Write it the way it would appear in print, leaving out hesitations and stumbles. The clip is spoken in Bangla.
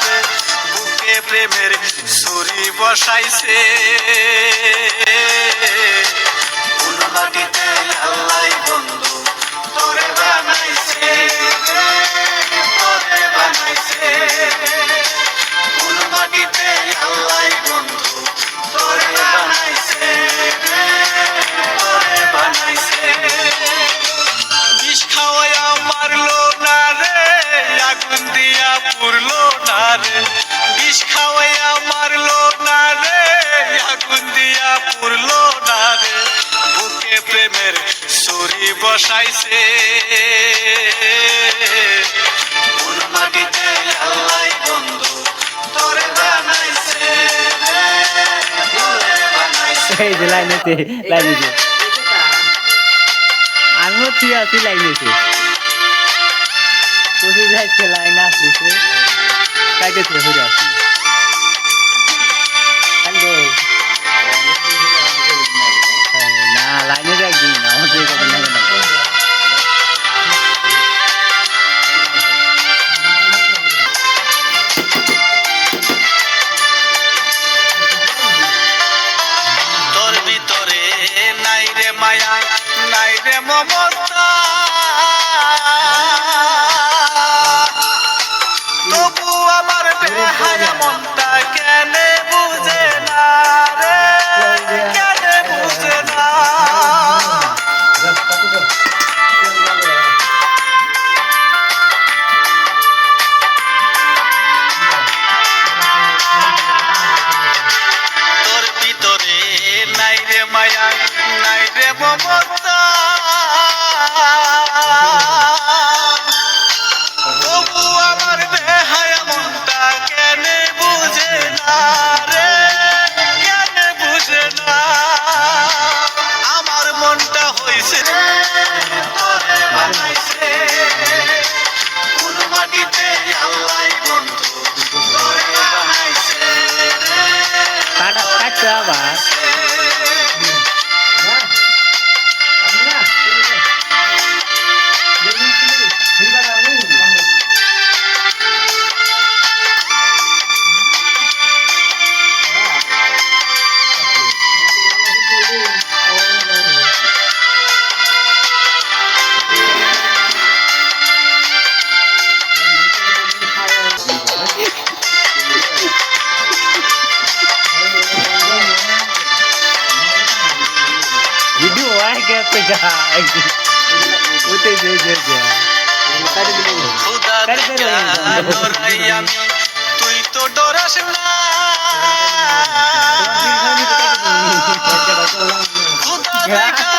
রে বুকে প্রেমের ছুরি বসাইছে কোন মাটিতে আল্লাহ বন্ধু তোরে বানাইছে তোরে বানাইছে কোন মাটিতে আল্লাহ বন্ধু তোরে বানাইছে তোরে বানাইছে বিষ খাওয়াইয়া মারলো না রে আগুন দিয়া পুরলো না রে বিষ খাওয়াইয়া মারলো না রে আগুন দিয়া পুরলো না রে বুকে প্রেমের ছুরি বসাইছে কোন মাটিতে আল্লাহ বন্ধু তোরে বানাইছে তোরে বানাইছে এই যে লাইনেতে আমিও ঠিক আছি লাইনেতে কোথায় যাচ্ছে লাইন আসিস রে কাইতে ঘুরে আসি হ্যালো না লাইনে একদিন আমাদের কথা লাগে না তোর ভিতরে নাই রে মায়া নাই রে মমতা তবু আমার বেহায়া মনটা কেন বুঝে না রে কেন বুঝে না তোর ভিতরে নাই রে মায়া নাই রে মমতা তবু আমার বেহায়া মনটা কেন বুঝে না রে কেন বুঝে না আমার মনটা হইছে তোরে বানাইছে কোন মাটিতে আল্লাহ বন্ধু তোরে বানাইছে কাটতে আবার वीडियो है क्या पे जा उते जे खुदा डराई আমি তুই তো ডরাস না খুদা